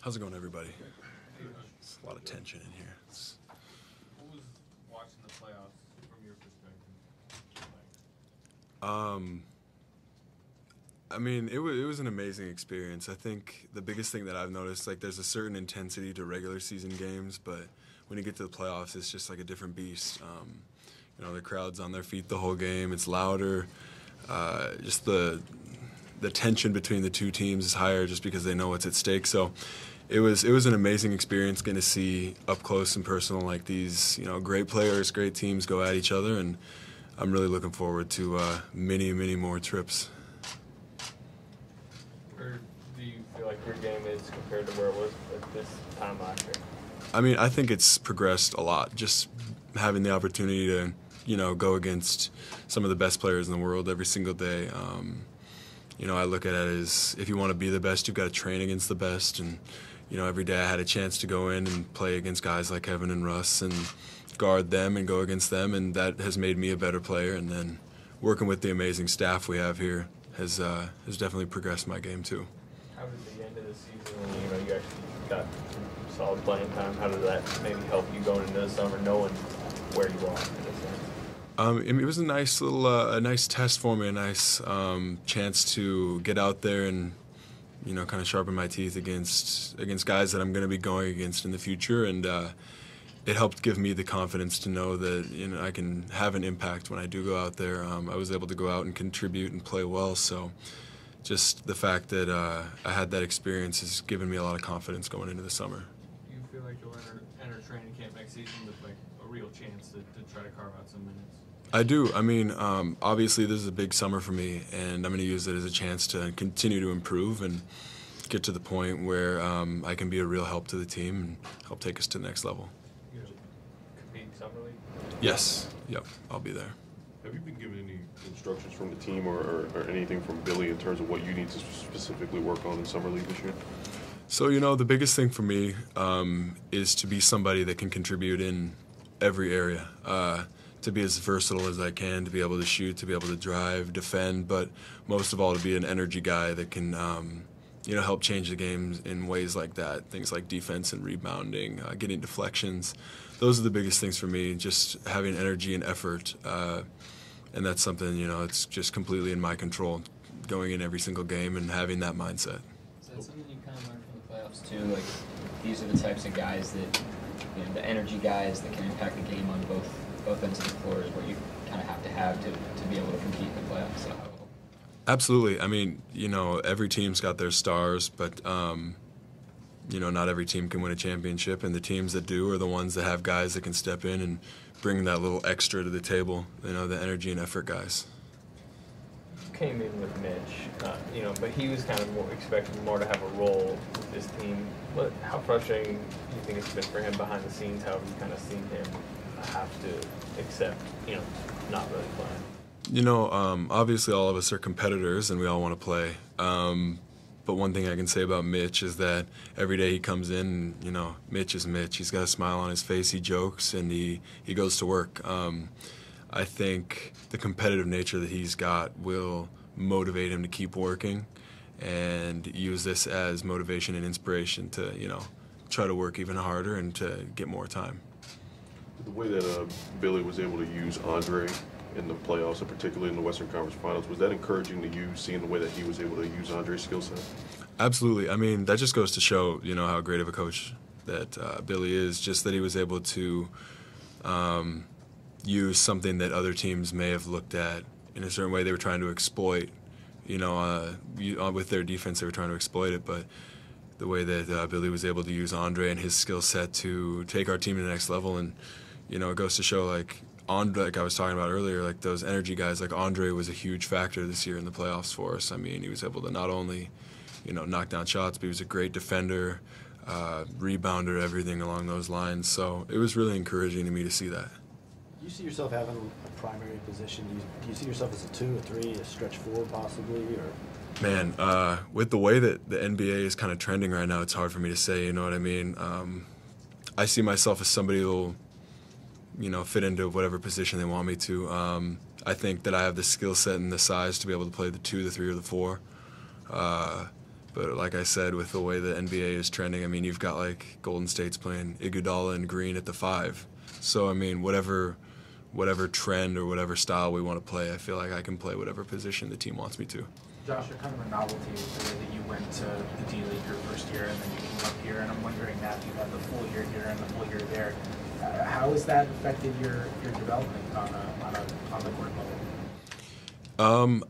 How's it going, everybody? It's a lot of tension in here. What was watching the playoffs from your perspective like? I mean, it was an amazing experience. I think the biggest thing that I've noticed, like, there's a certain intensity to regular season games, but when you get to the playoffs, it's just like a different beast. The crowd's on their feet the whole game. It's louder. Just the tension between the two teams is higher just because they know what's at stake. So it was an amazing experience getting to see up close and personal like these great players, great teams go at each other, and I'm really looking forward to many more trips. Where do you feel like your game is compared to where it was at this time last year? I mean, I think it's progressed a lot. Just having the opportunity to go against some of the best players in the world every single day. I look at it as if you want to be the best, you've got to train against the best. And, every day I had a chance to go in and play against guys like Kevin and Russ and guard them and go against them, and that has made me a better player. And then working with the amazing staff we have here has definitely progressed my game too. How did the end of the season, when you actually got some solid playing time, how did that maybe help you going into the summer, knowing where you are in a sense? It was a nice little, a nice test for me, a nice chance to get out there and, kind of sharpen my teeth against guys that I'm going to be going against in the future, and it helped give me the confidence to know that I can have an impact when I do go out there. I was able to go out and contribute and play well, so just the fact that I had that experience has given me a lot of confidence going into the summer. Do you feel like you'll enter training camp next season with like a real chance to try to carve out some minutes? I do. I mean, obviously this is a big summer for me, and I'm going to use it as a chance to continue to improve and get to the point where I can be a real help to the team and help take us to the next level. You gonna compete summer league? Yes. Yep. I'll be there. Have you been given any instructions from the team or anything from Billy in terms of what you need to specifically work on in summer league this year? So, the biggest thing for me is to be somebody that can contribute in every area. To be as versatile as I can, to be able to shoot, to be able to drive, defend, but most of all to be an energy guy that can help change the game in ways like that. Things like defense and rebounding, getting deflections. Those are the biggest things for me, just having energy and effort. And that's something, it's just completely in my control, going in every single game and having that mindset. Is that something you kind of learned from the playoffs too? Like, these are the types of guys that, the energy guys that can impact the game on both ends of the floor is what you kind of have to be able to compete in the playoffs. So. Absolutely. I mean, every team's got their stars, but, not every team can win a championship, and the teams that do are the ones that have guys that can step in and bring that little extra to the table, the energy and effort guys. You came in with Mitch, but he was kind of more expected more to have a role with this team. How frustrating do you think it's been for him behind the scenes, however you kind of seen him have to accept, not really playing? Obviously all of us are competitors and we all want to play. But one thing I can say about Mitch is that every day he comes in, Mitch is Mitch. He's got a smile on his face, he jokes, and he goes to work. I think the competitive nature that he's got will motivate him to keep working and use this as motivation and inspiration to, try to work even harder and to get more time. The way that Billy was able to use Andre in the playoffs, and particularly in the Western Conference Finals, was that encouraging to you, seeing the way that he was able to use Andre's skill set? Absolutely. I mean, that just goes to show, how great of a coach that Billy is, just that he was able to use something that other teams may have looked at in a certain way. They were trying to exploit, with their defense, they were trying to exploit it, but the way that Billy was able to use Andre and his skill set to take our team to the next level. And, it goes to show, like I was talking about earlier, like those energy guys, like Andre was a huge factor this year in the playoffs for us. I mean, he was able to not only, knock down shots, but he was a great defender, rebounder, everything along those lines. So it was really encouraging to me to see that. Do you see yourself having a primary position? Do you see yourself as a 2, a 3, a stretch 4 possibly? Or? Man, with the way that the NBA is kind of trending right now, it's hard for me to say, you know what I mean? I see myself as somebody who will, fit into whatever position they want me to. I think that I have the skill set and the size to be able to play the 2, the 3, or the 4. But But like I said, with the way the NBA is trending, I mean, you've got like Golden State's playing Iguodala and Green at the 5. So I mean, whatever trend or whatever style we want to play, I feel like I can play whatever position the team wants me to. Josh, you're kind of a novelty with the way that you went to the D-League your first year and then you came up here, and I'm wondering now if you had the full year here and the full year there, how has that affected your development on the court level?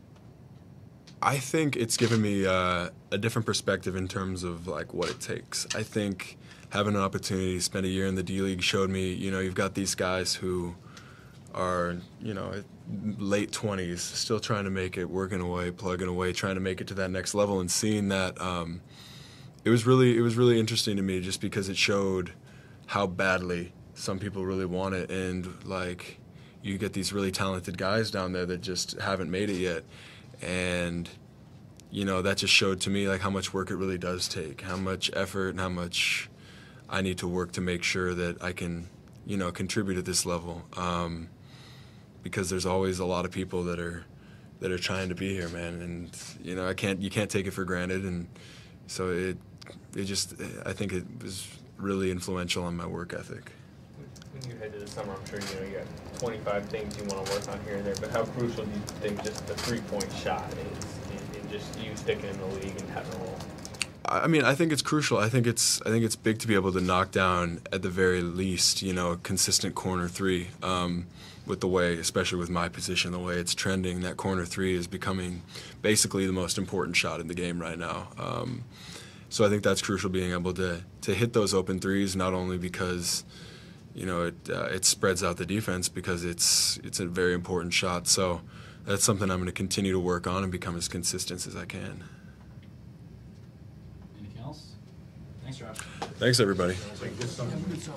I think it's given me a different perspective in terms of like what it takes. I think having an opportunity to spend a year in the D-League showed me, you've got these guys who are, late 20s, still trying to make it, working away, plugging away, trying to make it to that next level, and seeing that it was really interesting to me just because it showed how badly some people really want it, and like you get these really talented guys down there that just haven't made it yet. And that just showed to me like how much work it really does take, how much effort and how much I need to work to make sure that I can contribute at this level, because there's always a lot of people that are trying to be here, man, and you can't take it for granted. And so I think it was really influential on my work ethic. When you head to the summer, I'm sure you got 25 things you want to work on here and there, but how crucial do you think just the 3-point shot is in just you sticking in the league and having a role? I mean, I think it's crucial. I think it's big to be able to knock down at the very least, a consistent corner 3. With the way, especially with my position, the way it's trending, that corner 3 is becoming basically the most important shot in the game right now. So I think that's crucial, being able to hit those open threes, not only because it spreads out the defense, because it's a very important shot. So that's something I'm going to continue to work on and become as consistent as I can. Anything else? Thanks, Josh. Thanks, everybody. Thank you.